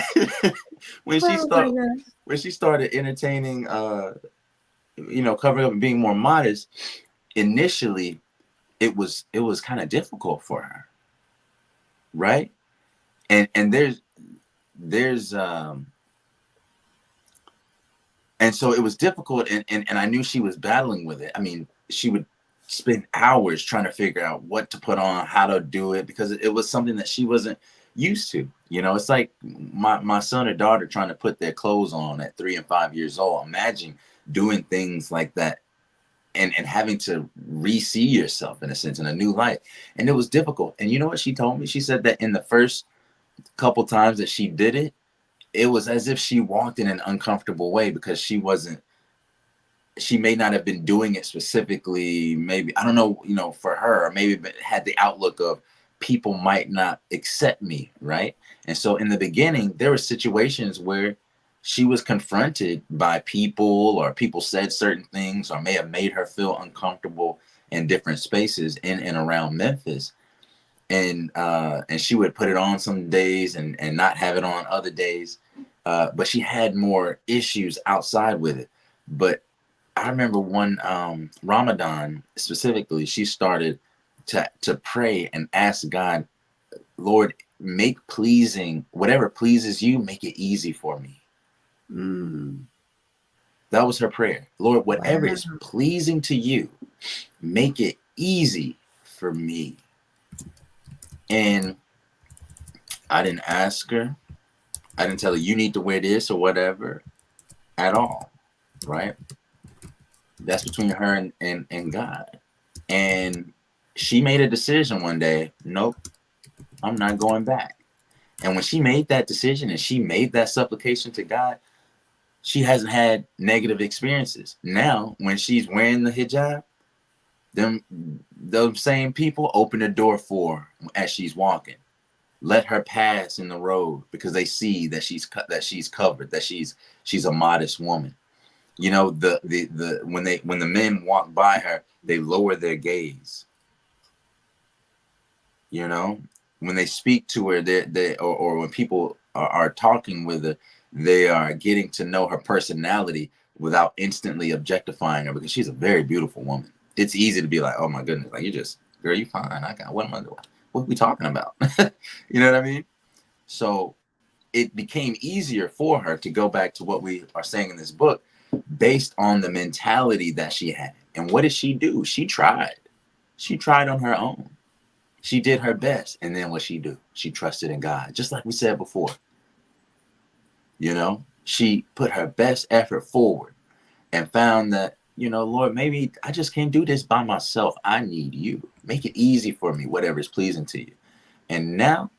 Speaker 2: when she
Speaker 1: Oh my
Speaker 2: started
Speaker 1: gosh.
Speaker 2: when she started entertaining covering up and being more modest, initially it was kind of difficult for her, right? And there's and so it was difficult, and I knew she was battling with it. I mean, she would spend hours trying to figure out what to put on, how to do it, because it was something that she wasn't used to. It's like my son or daughter trying to put their clothes on at 3 and 5 years old. Imagine doing things like that and having to re-see yourself in a sense in a new light. And it was difficult. And you know what she told me? She said that in the first couple times that she did it, it was as if she walked in an uncomfortable way because she wasn't she may not have been doing it specifically, maybe, I don't know, for her, or maybe had the outlook of people might not accept me, right? And so in the beginning, there were situations where she was confronted by people, or people said certain things, or may have made her feel uncomfortable in different spaces in and around Memphis. And she would put it on some days and not have it on other days. But she had more issues outside with it. But I remember one Ramadan specifically, she started to pray and ask God, Lord, make pleasing whatever pleases you, make it easy for me.
Speaker 1: Mm.
Speaker 2: That was her prayer. Lord, whatever is
Speaker 1: Wow.
Speaker 2: pleasing to you, make it easy for me. And I didn't ask her. I didn't tell her you need to wear this or whatever at all. Right? That's between her and God. And she made a decision one day. Nope, I'm not going back. And when she made that decision and she made that supplication to God, she hasn't had negative experiences. Now, when she's wearing the hijab, them those same people open the door for her as she's walking. Let her pass in the road because they see that she's covered, that she's a modest woman. The when the men walk by her, they lower their gaze. You know, when they speak to her, or when people are talking with her, they are getting to know her personality without instantly objectifying her, because she's a very beautiful woman. It's easy to be like, oh my goodness, like, you just, girl, you fine. What are we talking about? You know what I mean? So it became easier for her to go back to what we are saying in this book, based on the mentality that she had. And what did she do? She tried. She tried on her own. She did her best. And then what she do? She trusted in God. Just like we said before. She put her best effort forward and found that, Lord, maybe I just can't do this by myself. I need you. Make it easy for me, whatever is pleasing to you. And now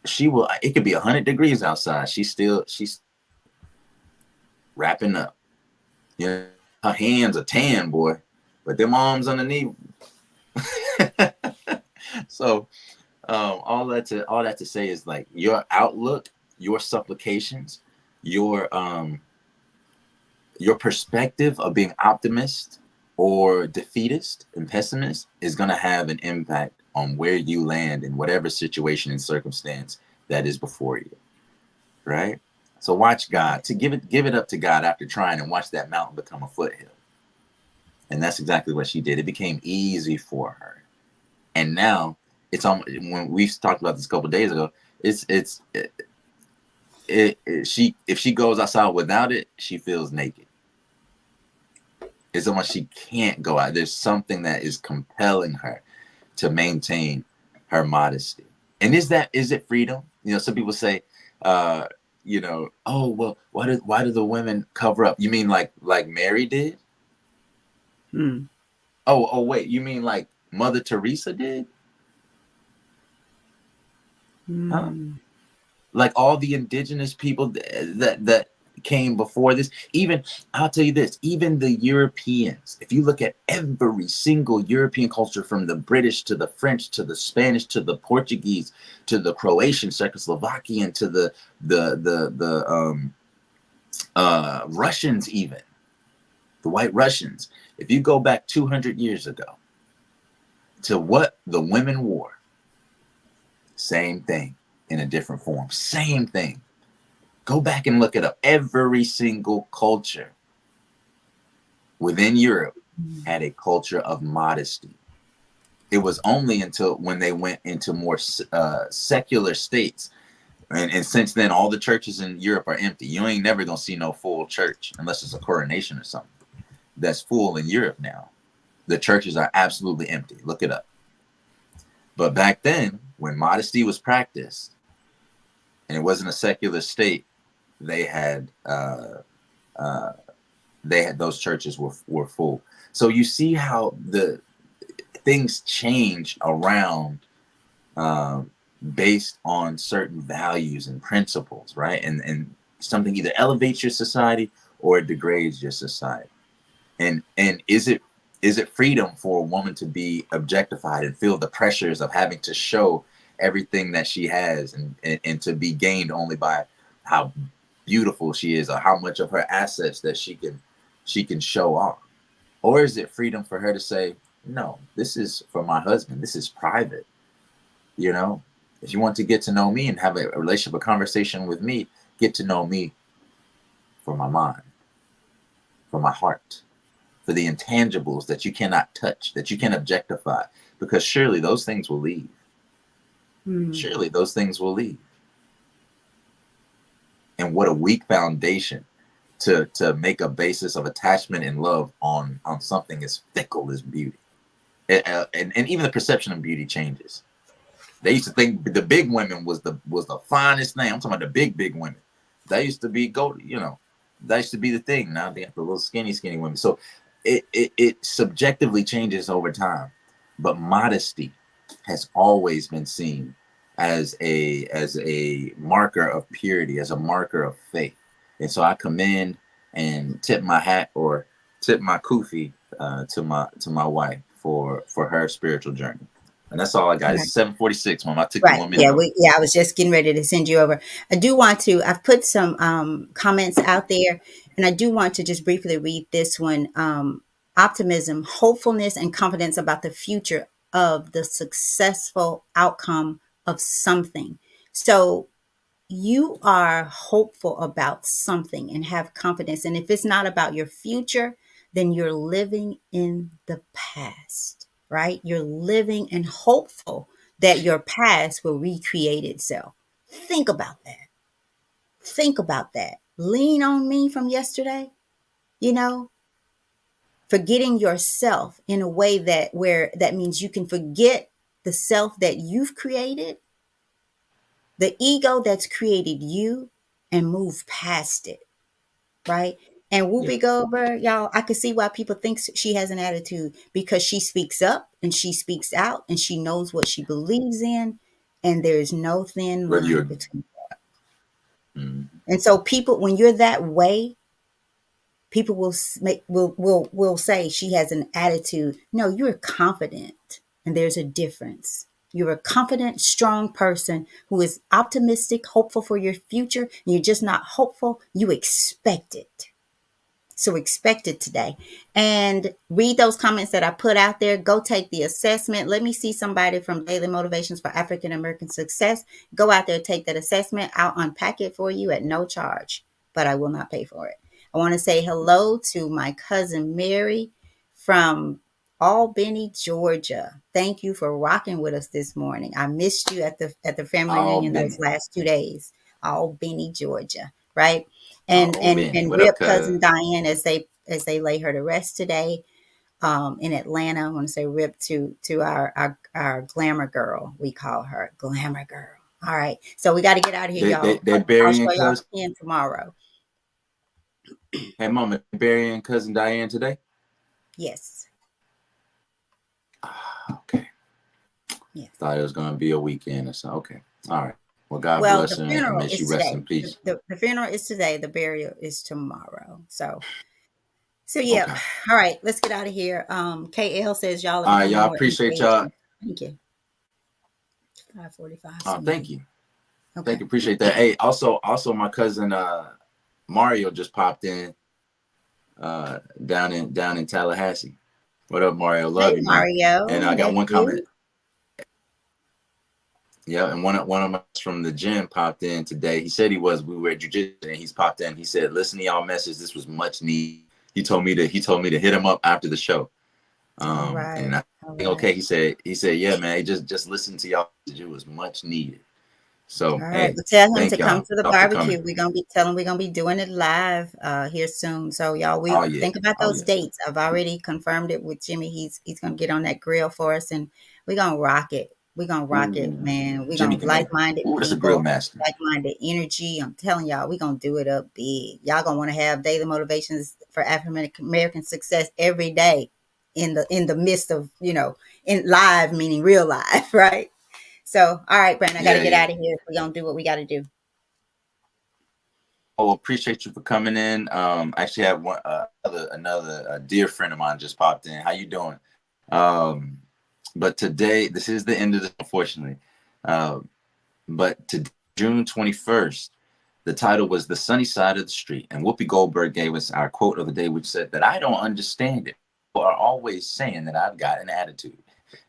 Speaker 2: she will, it could be 100 degrees outside. She's wrapping up. Her hands are tan, boy, but them arms underneath. So all that to say is, like, your outlook, your supplications, your perspective of being optimist or defeatist and pessimist is going to have an impact on where you land in whatever situation and circumstance that is before you, right? So watch God, to give it up to God after trying, and watch that mountain become a foothill. And that's exactly what she did. It became easy for her. And now it's almost, when we talked about this a couple of days ago, she, if she goes outside without it, she feels naked. It's almost, she can't go out. There's something that is compelling her to maintain her modesty. And is it freedom? Some people say, oh well, why do the women cover up? You mean like Mary did?
Speaker 1: Hmm.
Speaker 2: Oh wait, you mean like Mother Teresa did? Huh?
Speaker 1: Hmm.
Speaker 2: Like all the indigenous people that came before this. Even, I'll tell you this, even the Europeans, if you look at every single European culture, from the British to the French to the Spanish to the Portuguese to the Croatian, Czechoslovakian, to the Russians, even the White Russians, if you go back 200 years ago to what the women wore, same thing in a different form, same thing. Go back and look it up. Every single culture within Europe had a culture of modesty. It was only until when they went into more secular states. And since then, all the churches in Europe are empty. You ain't never going to see no full church unless it's a coronation or something. That's full in Europe now. The churches are absolutely empty. Look it up. But back then, when modesty was practiced and it wasn't a secular state, they had those churches were full. So you see how the things change around, based on certain values and principles, right? And something either elevates your society or it degrades your society. And is it freedom for a woman to be objectified and feel the pressures of having to show everything that she has, and to be gained only by how beautiful she is or how much of her assets that she can show off? Or is it freedom for her to say, no, this is for my husband, this is private? you know if you want to get to know me and have a relationship, a conversation with me, get to know me for my mind, for my heart, for the intangibles that you cannot touch, that you can objectify, because surely those things will leave.
Speaker 1: Mm.
Speaker 2: Surely those things will leave. And what a weak foundation to make a basis of attachment and love on something as fickle as beauty. And even the perception of beauty changes. They used to think the big women was the finest thing. I'm talking about the big women. They used to be that used to be the thing. Now they have the little skinny women. So it subjectively changes over time. But modesty has always been seen as a marker of purity, as a marker of faith. And so I commend and tip my hat, or tip my kufi, to my wife for her spiritual journey. And that's all I got. It's 7:46, Mom. I took you
Speaker 1: Right.
Speaker 2: 1 minute
Speaker 1: Yeah.
Speaker 2: over.
Speaker 1: I was just getting ready to send you over. I do want to, I've put some comments out there, and I do want to just briefly read this one. Optimism, hopefulness, and confidence about the future of the successful outcome of something. So you are hopeful about something and have confidence. And if it's not about your future, then you're living in the past, right? You're living and hopeful that your past will recreate itself. Think about that. Think about that. Lean on me from yesterday, you know, forgetting yourself in a way where that means you can forget the self that you've created, the ego that's created you, and move past it, right? And
Speaker 2: Yeah.
Speaker 1: Whoopi Goldberg, y'all, I could see why people think she has an attitude, because she speaks up and she speaks out and she knows what she believes in, and there's no thin
Speaker 2: Whether
Speaker 1: line
Speaker 2: you're
Speaker 1: between.
Speaker 2: mm,
Speaker 1: And so people, when you're that way, people will say she has an attitude. No, you're confident, and there's a difference. You're a confident, strong person who is optimistic, hopeful for your future. And you're just not hopeful, you expect it. So expect it today. And read those comments that I put out there. Go take the assessment. Let me see somebody from Daily Motivations for African American Success. Go out there, take that assessment. I'll unpack it for you at no charge, but I will not pay for it. I want to say hello to my cousin Mary from Albany, Georgia. Thank you for rocking with us this morning. I missed you at the family
Speaker 2: all
Speaker 1: reunion those
Speaker 2: Benny.
Speaker 1: last 2 days. Albany, Georgia, right? and
Speaker 2: All
Speaker 1: and
Speaker 2: Benny.
Speaker 1: and
Speaker 2: What up,
Speaker 1: rip cousin
Speaker 2: cuz?
Speaker 1: Diane as they lay her to rest today in Atlanta. I want to say rip to our glamour girl. We call her glamour girl. All right, so we got to get out of here, y'all.
Speaker 2: They
Speaker 1: I'll
Speaker 2: burying
Speaker 1: show y'all
Speaker 2: cuz.
Speaker 1: again tomorrow.
Speaker 2: Hey, Mama, they burying cousin Diane today?
Speaker 1: Yes,
Speaker 2: Okay.
Speaker 1: yes.
Speaker 2: Thought it was gonna be a weekend or so. Okay. All right. Well, God
Speaker 1: Well,
Speaker 2: bless
Speaker 1: the
Speaker 2: her, and
Speaker 1: funeral
Speaker 2: may she
Speaker 1: is
Speaker 2: rest
Speaker 1: today.
Speaker 2: in peace.
Speaker 1: The funeral is today. The burial is tomorrow. So yeah.
Speaker 2: Okay.
Speaker 1: All right, let's get out of here. KL says y'all have
Speaker 2: All right,
Speaker 1: become
Speaker 2: y'all.
Speaker 1: more
Speaker 2: Appreciate y'all.
Speaker 1: engaging. Thank you. 5:45.
Speaker 2: Thank
Speaker 1: Somebody.
Speaker 2: you. Thank
Speaker 1: Okay.
Speaker 2: you. Appreciate that. Hey, also my cousin Mario just popped in down in Tallahassee. What up, Mario?
Speaker 1: Hey
Speaker 2: Love you, man. And
Speaker 1: Mario,
Speaker 2: I got
Speaker 1: that's
Speaker 2: one comment.
Speaker 1: you.
Speaker 2: Yeah, and one of us from the gym popped in today. He said we were at jujitsu, and he's popped in. He said, "Listen to y'all message. This was much needed." He told me to hit him up after the show.
Speaker 1: All right.
Speaker 2: And I
Speaker 1: All
Speaker 2: think,
Speaker 1: right.
Speaker 2: okay. He said, yeah, man. Just listen to y'all message. It was much needed. So
Speaker 1: All right.
Speaker 2: hey,
Speaker 1: Well, tell him to
Speaker 2: thank
Speaker 1: come
Speaker 2: y'all
Speaker 1: to the
Speaker 2: for coming.
Speaker 1: barbecue. We're gonna be doing it live here soon. So y'all, we
Speaker 2: Oh yeah.
Speaker 1: think about
Speaker 2: Oh
Speaker 1: those
Speaker 2: yeah.
Speaker 1: dates. I've already confirmed it with Jimmy. He's gonna get on that grill for us, and we're gonna rock it. We're gonna rock it,
Speaker 2: Ooh,
Speaker 1: man. We're
Speaker 2: Jimmy
Speaker 1: gonna
Speaker 2: can make.
Speaker 1: like-minded
Speaker 2: Ooh, that's a grill
Speaker 1: people,
Speaker 2: master.
Speaker 1: like-minded energy. I'm telling y'all, we're gonna do it up big. Y'all gonna want to have daily motivations for African American success every day in the midst of in live, meaning real life, right? So, all right, Brandon, I got to
Speaker 2: Yeah,
Speaker 1: get
Speaker 2: yeah.
Speaker 1: out of here. We're going to do what we got to do.
Speaker 2: Oh, appreciate you for coming in. Actually have one another dear friend of mine just popped in. How you doing? Um, but today, this is the end of this, unfortunately. Uh, but today, June 21st, the title was "The Sunny Side of the Street," and Whoopi Goldberg gave us our quote of the day, which said that I don't understand it. People are always saying that I've got an attitude,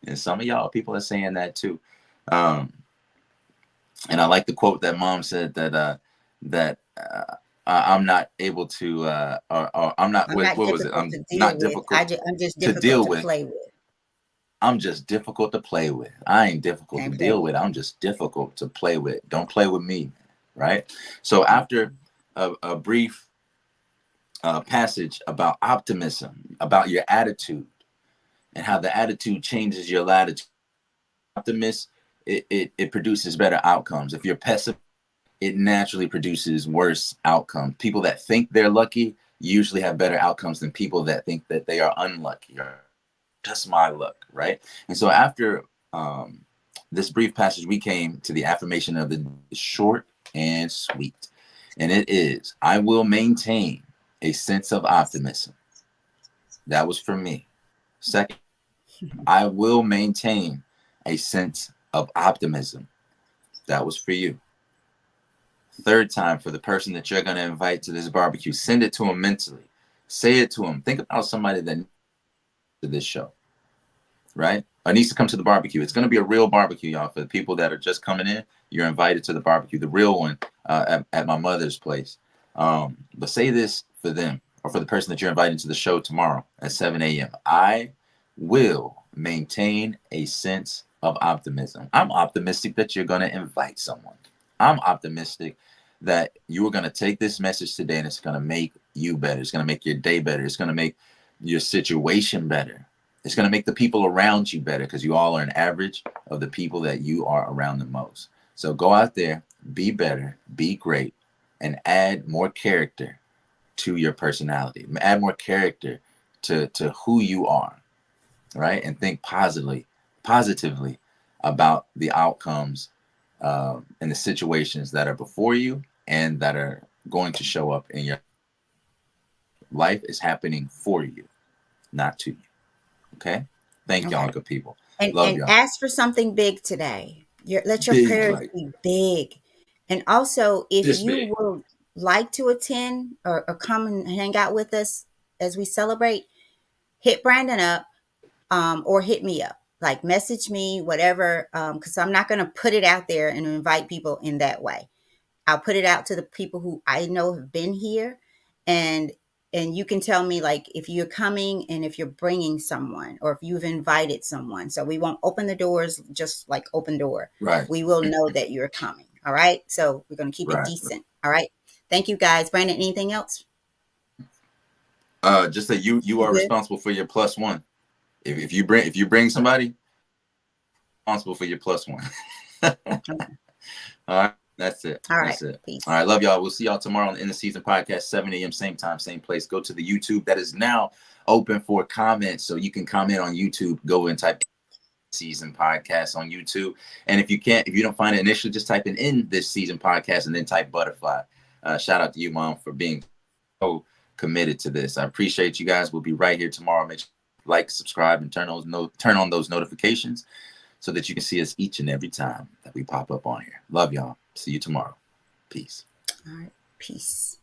Speaker 2: and some of y'all people are saying that too. Um, and I like the quote that Mom said that I'm not able to, or I'm not.
Speaker 1: I'm
Speaker 2: What
Speaker 1: not
Speaker 2: was it?
Speaker 1: difficult
Speaker 2: I'm
Speaker 1: to
Speaker 2: not
Speaker 1: deal with.
Speaker 2: difficult
Speaker 1: I'm just
Speaker 2: to
Speaker 1: difficult
Speaker 2: deal
Speaker 1: to
Speaker 2: with.
Speaker 1: play with.
Speaker 2: I'm just difficult to play with. I ain't difficult to
Speaker 1: Can't play
Speaker 2: deal
Speaker 1: with.
Speaker 2: with. I'm just difficult to play with. Don't play with me, right? So after a brief passage about optimism, about your attitude, and how the attitude changes your latitude. Optimist, it produces better outcomes. If you're pessimist, it naturally produces worse outcomes. People that think they're lucky usually have better outcomes than people that think that they are unlucky. Or just my luck, right? And so after this brief passage, we came to the affirmation of the short and sweet. And it is, I will maintain a sense of optimism. That was for me. Second, I will maintain a sense of optimism. That was for you. Third time, for the person that you're going to invite to this barbecue, send it to them mentally. Say it to them. Think about somebody that needs to this show, right? Or needs to come to the barbecue. It's going to be a real barbecue, y'all. For the people that are just coming in, you're invited to the barbecue, the real one, at my mother's place. But say this for them, or for the person that you're inviting to the show tomorrow at 7 a.m. I will maintain a sense of optimism. I'm optimistic that you're going to invite someone. I'm optimistic that you are going to take this message today and it's going to make you better. It's going to make your day better. It's going to make your situation better. It's going to make the people around you better, because you all are an average of the people that you are around the most. So go out there, be better, be great, and add more character to your personality. Add more character to who you are, right? And think positively about the outcomes and the situations that are before you and that are going to show up in your life. Is happening for you, not to you. Okay? Thank y'all,
Speaker 1: Okay.
Speaker 2: good people.
Speaker 1: And
Speaker 2: Love y'all.
Speaker 1: ask for something big today. Let your
Speaker 2: Big,
Speaker 1: prayers
Speaker 2: like,
Speaker 1: be big. And also, if
Speaker 2: this
Speaker 1: you
Speaker 2: big.
Speaker 1: would like to attend or come and hang out with us as we celebrate, hit Brandon up, or hit me up. Like message me, whatever, because I'm not going to put it out there and invite people in that way. I'll put it out to the people who I know have been here, and you can tell me like if you're coming and if you're bringing someone or if you've invited someone. So we won't open the doors just like open door.
Speaker 2: Right,
Speaker 1: We will know that you're coming. All right. So we're going to keep it
Speaker 2: right.
Speaker 1: decent. All right. Thank you guys. Brandon, anything else?
Speaker 2: Just that you
Speaker 1: You
Speaker 2: are
Speaker 1: good?
Speaker 2: responsible for your plus one. If you bring somebody, responsible for your plus one.
Speaker 1: Okay.
Speaker 2: All right. That's it.
Speaker 1: All right.
Speaker 2: That's it. All
Speaker 1: Peace.
Speaker 2: right. Love y'all. We'll see y'all tomorrow on the End of Season Podcast, 7 a.m. same time, same place. Go to the YouTube that is now open for comments. So you can comment on YouTube. Go and type Season Podcast on YouTube. And if you don't find it initially, just type in this season podcast and then type butterfly. Shout out to you, Mom, for being so committed to this. I appreciate you guys. We'll be right here tomorrow. Make sure you like, subscribe, and turn on those notifications so that you can see us each and every time that we pop up on here. Love y'all. See you tomorrow. Peace.
Speaker 1: All right. Peace.